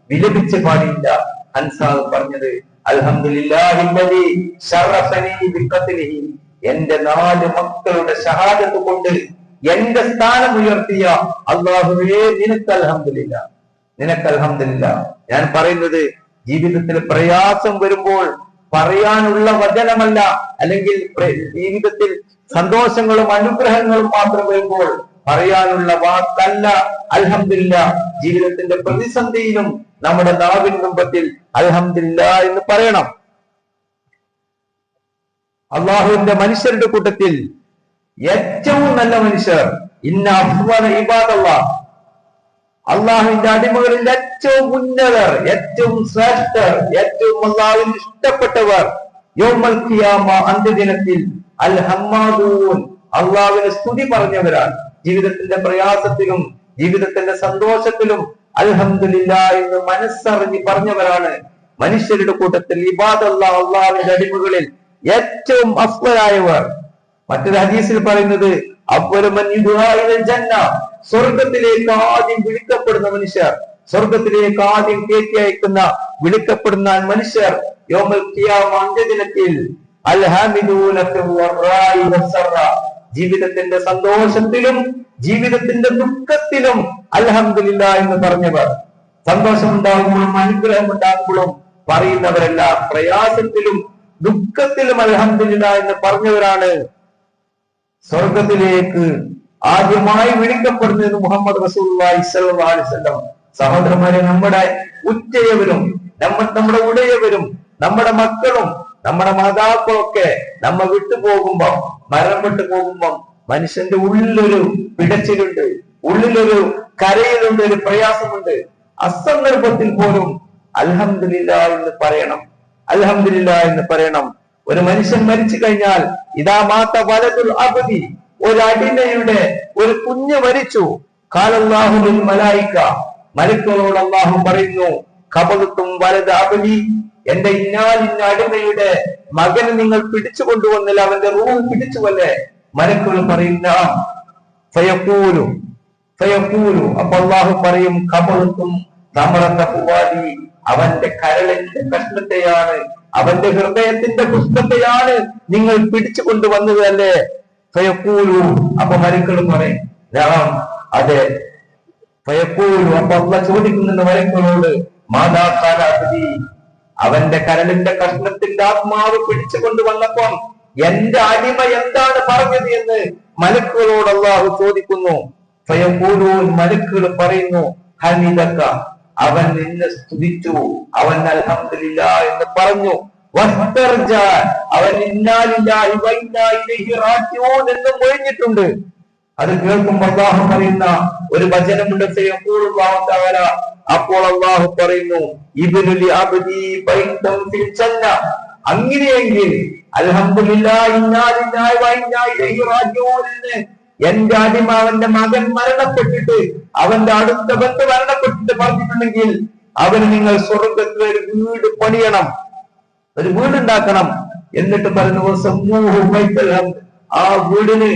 വിലപിച്ച് പാടിയില്ല. ഹൻസാ പറഞ്ഞത് അൽഹംദുലില്ലാഹില്ലദീ ശറഫനി ബിഖത്ലിഹി, എന്റെ 4 മക്കളുടെ ഷഹാദത്ത് കൊണ്ട് എന്റെ സ്ഥാനം ഉയർത്തിയ അല്ലാഹുവേ നിനക്ക് അൽഹംദുലില്ലാ, നിനക്ക് അൽഹംദുലില്ലാ. ഞാൻ പറയുന്നത് ജീവിതത്തിൽ പ്രയാസം വരുമ്പോൾ പറയാനുള്ള വചനമല്ല, അല്ലെങ്കിൽ ജീവിതത്തിൽ സന്തോഷങ്ങളും അനുഗ്രഹങ്ങളും മാത്രം വരുമ്പോൾ പറയാനുള്ള വാക്കല്ല അൽഹംദുലില്ലാ. ജീവിതത്തിന്റെ പ്രതിസന്ധിയിലും നമ്മുടെ നാവിൻ മുമ്പത്തിൽ അൽഹംദുലില്ലാ എന്ന് പറയണം. അള്ളാഹുവിന്റെ മനുഷ്യരുടെ കൂട്ടത്തിൽ ഏറ്റവും നല്ല മനുഷ്യർ ഇന്ന അഫ്ളല ഇബാദല്ലാഹ്, അള്ളാഹുവിന്റെ അടിമകളിൽ ഏറ്റവും ഉന്നതർ, ഏറ്റവും ശ്രേഷ്ഠർ, ഏറ്റവും അള്ളാഹുവിന് ഇഷ്ടപ്പെട്ടവർ യൗമൽ ഖിയാമ, അന്ത്യദിനത്തിൽ അൽ ഹമ്മാദൂൻ, അള്ളാഹുവിനെ സ്തുതി പറഞ്ഞവരാണ്. ജീവിതത്തിന്റെ പ്രയാസത്തിലും ജീവിതത്തിന്റെ സന്തോഷത്തിലും അൽഹംദുലില്ലാ എന്ന് മനസ്സറിഞ്ഞ് പറഞ്ഞവരാണ് മനുഷ്യരുടെ കൂട്ടത്തിൽ ഇബാദല്ലാഹ്, അള്ളാഹുവിന്റെ അടിമകളിൽ ഏറ്റവും അഫ്ളലായവർ. മറ്റൊരു ഹദീസിൽ പറയുന്നത് അവ്വലുമൻ യുദ്ആ ഇലൽ ജന്ന, സ്വർഗ്ഗത്തിലേക്ക് ആദ്യം വിളിക്കപ്പെടുന്ന മനുഷ്യർ, സ്വർഗ്ഗത്തിലേക്ക് ആദ്യം കയറ്റി അയക്കുന്ന വിളിക്കപ്പെടുന്ന മനുഷ്യർ യൗമൽ ഖിയാമ, അന്ത്യദിനത്തിൽ അൽ ഹാമിദൂന ഫിർറാഇ വസ്സറ, ജീവിതത്തിന്റെ സന്തോഷത്തിലും ജീവിതത്തിന്റെ ദുഃഖത്തിലും അൽഹംദുലില്ലാ എന്ന് പറഞ്ഞവർ. സന്തോഷം ഉണ്ടാകുമ്പോഴും അനുഗ്രഹം ഉണ്ടാകുമ്പോഴും പറയുന്നവരല്ല, പ്രയാസത്തിലും ദുഃഖത്തിലും അൽഹംദുലില്ലാ എന്ന് പറഞ്ഞവരാണ് സ്വർഗത്തിലേക്ക് ആദ്യമായി വിളിക്കപ്പെടുന്നത് മുഹമ്മദ് റസൂലുള്ളാഹി സ്വല്ലല്ലാഹു അലൈഹി വസല്ലം. സഹോദരന്മാരെ, നമ്മുടെ ഉറ്റയവരും നമ്മുടെ ഉടയവരും നമ്മുടെ മക്കളും നമ്മുടെ മാതാക്കളൊക്കെ നമ്മ വിട്ടുപോകുമ്പോ, മരണപ്പെട്ടു പോകുമ്പോ മനുഷ്യന്റെ ഉള്ളിലൊരു പിടച്ചിലുണ്ട്, ഉള്ളിലൊരു കരയിലുണ്ട്, ഒരു പ്രയാസമുണ്ട്. അസന്ദർഭത്തിൽ പോലും അൽഹംദുലില്ലാ എന്ന് പറയണം, അൽഹംദുലില്ലാ എന്ന് പറയണം. ഒരു മനുഷ്യൻ മരിച്ചു കഴിഞ്ഞാൽ ഇദാ മാത വലദുൽ അബ്ദി, ഒരു അടിമയുടെ ഒരു കുഞ്ഞ് മരിച്ചു, ഖാലല്ലാഹു ലിൽ മലായിക, മലക്കുകളോട് അല്ലാഹു പറയുന്നു കബലത്തും വലതാബലി, എന്റെ ഇന്നാലിന്ന അടിമയുടെ മകനെ നിങ്ങൾ പിടിച്ചു കൊണ്ടുവന്നില്ല, അവന്റെ റൂഹ് പിടിച്ചുവല്ലേ? മലക്കുകൾ പറയുന്ന ഫയഖൂലു അപ്പൊ അള്ളാഹു പറയും കബലത്തും തമറത്തഫുവാദി, അവന്റെ കരളിന്റെ കഷ്ണത്തെയാണ്, അവന്റെ ഹൃദയത്തിന്റെ പുഷ്പത്തെയാണ് നിങ്ങൾ പിടിച്ചു കൊണ്ടുവന്നത് അല്ലേ? ഫയഖൂലു, അപ്പൊ മലക്കുകൾ പറയും അതെ. ഫയഖൂലു, അപ്പൊ അള്ളാഹ് ചോദിക്കുന്നുണ്ട് മലക്കുകളോട്, മാതാ ഖാല അബ്ദി, അവന്റെ കരളിന്റെ കഷ്ണത്തിന്റെ ആത്മാവ് പിടിച്ചു കൊണ്ടുവന്നപ്പം എന്റെ അടിമ എന്താണ് പറഞ്ഞത് എന്ന് മലക്കുകളോട് അള്ളാഹു ചോദിക്കുന്നു. ഫയഖൂലൂൻ, മലക്കുകൾ പറയുന്നു, ഹമിദക, അവൻ നിന്നെ സ്തുതിച്ചു, അവൻ അൽഹംദുലില്ലാഹ് എന്ന് പറഞ്ഞു. വസ്തർജ, അവൻ ഇന്നാ ലില്ലാഹി വ ഇന്നാ ഇലൈഹി റാജിഊൻ എന്ന് മൊഴിഞ്ഞിട്ടുണ്ട്. അത് കേൾക്കുമ്പോൾ അല്ലാഹു പറയുന്ന ഒരു വചനമുണ്ട്, ഫയഖൂലുല്ലാഹു തആല, അപ്പോൾ അല്ലാഹു പറയുന്നു, ഇബ്നുലി അബ്ദി ബൈതൻ ഫിൽ ജന്ന, അങ്ങനെയെങ്കിൽ അൽഹംദുലില്ലാഹി ഇന്നാ ലില്ലാഹി വ ഇന്നാ ഇലൈഹി റാജിഊൻ എന്ന് എന്റെ അടിമ, അവന്റെ മകൻ മരണപ്പെട്ടിട്ട്, അവന്റെ അടുത്ത ബന്ധു മരണപ്പെട്ടിട്ട് പറഞ്ഞിട്ടുണ്ടെങ്കിൽ അവന് നിങ്ങൾ സ്വർഗത്തിൽ ഒരു വീട് പണിയണം, ഒരു വീടുണ്ടാക്കണം. എന്നിട്ട് പറഞ്ഞു ആ വീടിന്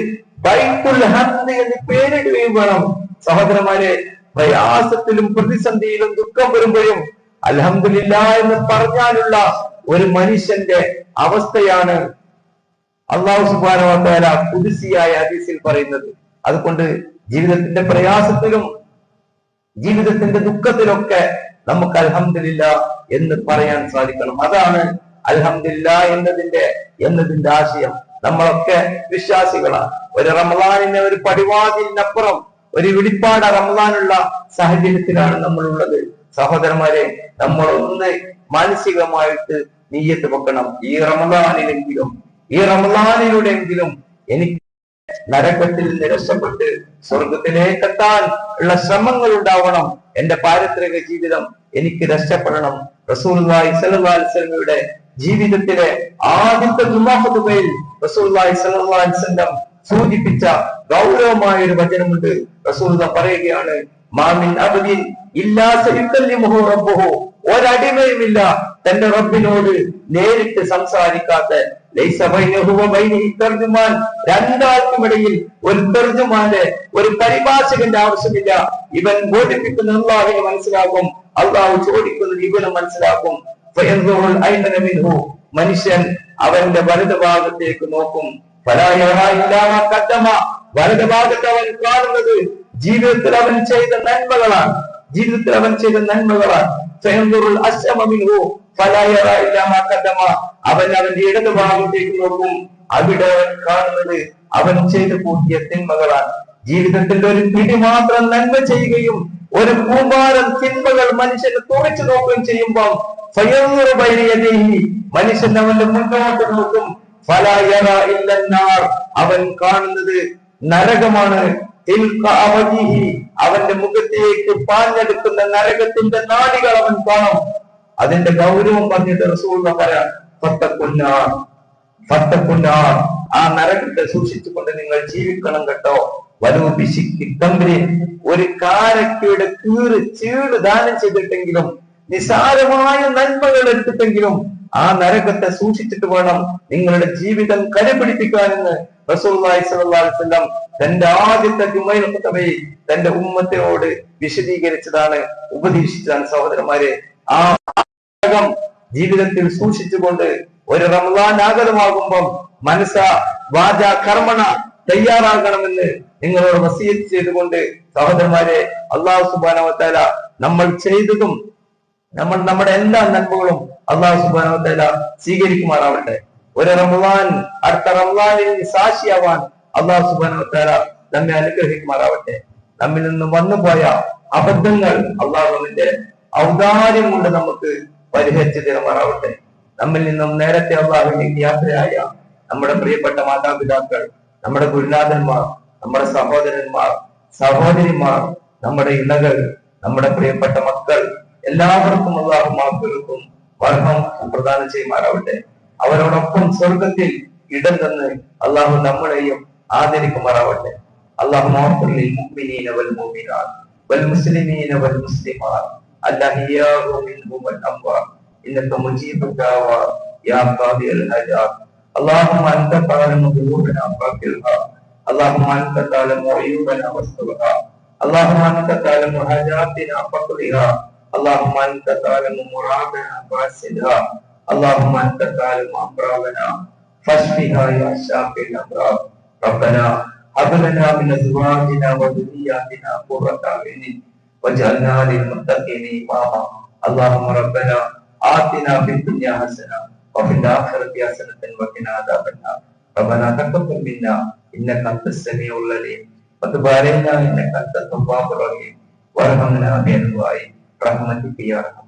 ബൈത്തുൽ ഹംദ് എന്ന് പേരിടുകയും വേണം. സഹോദരന്മാരെ, പ്രയാസത്തിലും പ്രതിസന്ധിയിലും ദുഃഖം വരുമ്പോഴും അൽഹംദുലില്ലാഹ് എന്ന് പറഞ്ഞാലുള്ള ഒരു മനുഷ്യന്റെ അവസ്ഥയാണ് അല്ലാഹു സുബ്ഹാനഹു വ തആല ഖുദ്സിയായ ഹദീസിൽ പറയുന്നത്. അതുകൊണ്ട് ജീവിതത്തിന്റെ പ്രയാസത്തിലും ജീവിതത്തിന്റെ ദുഃഖത്തിലൊക്കെ നമുക്ക് അൽഹംദുലില്ലാഹ് എന്ന് പറയാൻ സാധിക്കണം. അതാണ് അൽഹംദുലില്ലാഹ് എന്നതിന്റെ ആശയം. നമ്മളൊക്കെ വിശ്വാസികളാണ്. ഒരു റമളാനിനെ ഒരു പടിവാതിലിനപ്പുറം ഒരു വെളിപ്പാട് റമളാനുള്ള സാഹചര്യത്തിലാണ് നമ്മളുള്ളത്. സഹോദരന്മാരെ, നമ്മൾ ഒന്ന് മാനസികമായിട്ട് നിയ്യത്ത് വെക്കണം. ഈ റമളാനിലൂടെയെങ്കിലും എനിക്ക് നരകത്തിൽ നിന്ന് രക്ഷപ്പെട്ട് സ്വർഗത്തിലേക്ക് എത്താൻ ഉള്ള ശ്രമങ്ങൾ ഉണ്ടാവണം. എന്റെ പാരത്രിക ജീവിതം എനിക്ക് രക്ഷപ്പെടണം. റസൂലുള്ളാഹി സ്വല്ലല്ലാഹു അലൈഹി വസല്ലമയുടെ ജീവിതത്തിലെ ആദ്യത്തെ ജുമാ ഖുതുബയിൽ റസൂലുള്ളാഹി സ്വല്ലല്ലാഹു അലൈഹി വസല്ലം സൂചിപ്പിച്ച ഗൗരവമായ ഒരു വചനമുണ്ട്. റസൂലുള്ളാഹി പറയുകയാണ്, മാമിൻ അബ്ദിൻ ഇല്ലാ സയകല്ലിമുഹു റബ്ബുഹു, ഒരടിമയുമില്ല തന്റെ റബ്ബിനോട് നേരിട്ട് സംസാരിക്കാത്ത, ലൈസ ബൈനഹു വ ബൈനഹി തർജുമാൻ, രണ്ടാൾക്കുമിടയിൽ ഒരു തർജുമാന്റെ, ഒരു പരിഭാഷകന്റെ ആവശ്യമില്ല. ഇവൻ ബോധിപ്പിക്കുന്ന അല്ലാഹുവിനെ മനസ്സിലാക്കും, അല്ലാഹു ചോദിക്കുന്നത് ഇവന് മനസ്സിലാക്കും. ഫയൻദുറുൽ ഐന മിൻഹു, മനുഷ്യൻ അവന്റെ വലതു ഭാഗത്തേക്ക് നോക്കും. ഫലാ യറാ ഇല്ലാ മാ ഖദ്ദമ, വലതു ഭാഗത്ത് അവൻ കാണുന്നത് ജീവിതത്തിൽ അവൻ ചെയ്ത നന്മകളാണ്. ഫയൻദുറുൽ അസ്മ മിൻഹു ഫലാ യറാ ഇല്ലാ മാ ഖദ്ദമ, അവൻ അവന്റെ ഇടതു ഭാഗത്തേക്ക് നോക്കും, അവിടെ അവൻ കാണുന്നത് അവൻ ചെയ്തു കൂട്ടിയ തിന്മകളാണ്. ജീവിതത്തിൽ ഒരു പിടി മാത്രം നന്മ ചെയ്യുകയും ഒരു കൂമ്പാരം തിന്മകൾ മനുഷ്യന് തുറച്ചു നോക്കുകയും ചെയ്യുമ്പോൾ മനുഷ്യൻ അവന്റെ മുന്നോട്ട് നോക്കും. ഫലാ യറാ ഇല്ലന്നാർ, അവൻ കാണുന്നത് നരകമാണ്. അവന്റെ മുഖത്തേക്ക് പാഞ്ഞെടുക്കുന്ന നരകത്തിന്റെ നാടികൾ അവൻ കാണും. അതിന്റെ ഗൗരവം പറഞ്ഞിട്ട് റസൂലുള്ളാഹി പറയാൻ, ഫത്തഖുന്നാർ, ആ നരകത്തെ സൂക്ഷിച്ചുകൊണ്ട് നിങ്ങൾ ജീവിക്കണം കേട്ടോ. ഒരു കാരക്കയുടെ ചീട് ദാനം ചെയ്തിട്ടെങ്കിലും, നിസാരമായ നന്മകൾ എടുത്തിട്ടെങ്കിലും ആ നരകത്തെ സൂക്ഷിച്ചിട്ട് വേണം നിങ്ങളുടെ ജീവിതം കരുപിടിപ്പിക്കാനെന്ന് റസൂലുള്ളാഹി സ്വല്ലല്ലാഹു അലൈഹി വസല്ലം തന്റെ ആദ്യത്തെ ജുമഅ ഖുതുബയിൽ തന്റെ ഉമ്മത്തിനോട് വിശദീകരിച്ചതാണ്, ഉപദേശിച്ചതാണ്. സഹോദരന്മാരെ, ആ നരകം ജീവിതത്തിൽ സൂക്ഷിച്ചുകൊണ്ട് ഒരു റമളാൻ ആഗതമാകുമ്പം മനസ്സ വാച കർമ്മണ തയ്യാറാകണമെന്ന് നിങ്ങളോട് വസിയത്ത് ചെയ്തുകൊണ്ട്, സഹോദരന്മാരെ, അല്ലാഹു സുബ്ഹാനഹു വ തആല നമ്മൾ ചെയ്തതും നമ്മുടെ എല്ലാ നന്മകളും അല്ലാഹു സുബ്ഹാനഹു വ തആല സ്വീകരിക്കുമാറാവട്ടെ. ഒരു റമളാൻ അടുത്ത റമളാനിൽ സാക്ഷിയാവാൻ അല്ലാഹു സുബ്ഹാനഹു വ തആല നമ്മെ അനുഗ്രഹിക്കുമാറാവട്ടെ. നമ്മിൽ നിന്നും വന്നുപോയ അബദ്ധങ്ങൾ അല്ലാഹുവിന്റെ ഔദാര്യം കൊണ്ട് നമുക്ക് പരിഹരിച്ചു തരുമാറാവട്ടെ. നമ്മിൽ നിന്നും നേരത്തെ അല്ലാഹുവിലേക്ക് യാത്രയായ നമ്മുടെ പ്രിയപ്പെട്ട മാതാപിതാക്കൾ, നമ്മുടെ ഗുരുനാഥന്മാർ, നമ്മുടെ സഹോദരന്മാർ, സഹോദരിമാർ, നമ്മുടെ ഇണകൾ, നമ്മുടെ പ്രിയപ്പെട്ട മക്കൾ, എല്ലാവർക്കും അല്ലാഹു മാഗ്ഫിറത്തും വർഹമത്തും പ്രദാനം ചെയ്യുമാറാവട്ടെ. അവരോടൊപ്പം സ്വർഗത്തിൽ ഇടം തന്ന് അല്ലാഹു നമ്മളെയും ആദരിക്കുമാറാവട്ടെ. അല്ലാഹു മുഅ്മിനീന വൽ മുഅ്മിനാത്ത് വൽ മുസ്ലിമീന വൽ മുസ്ലിമാത്ത് الأحياء منهم والأموات إنك مجيب الدعوات يا قاضي الحاجات. اللهم أنت تعلم ذنوبنا فاغفرها. اللهم أنت تعلم عيوبنا واسترها. اللهم أنت تعلم حاجاتنا فاقضها. اللهم أنت تعلم مرادنا فاسدها. اللهم أنت تعلم أمراضنا فاشفها يا شافي الأمراض. ربنا هب لنا من أزواجنا وذرياتنا قرة أعين واجعلنا للمتقين إماما. اللهم ربنا آتنا في الدنيا حسنة وفي الآخرة حسنة وقنا عذاب النار. ربنا تقبل منا إنك أنت السميع العليم وتب علينا إنك أنت التواب الرحيم وارحمنا بأنواع رحمتك يا أرحم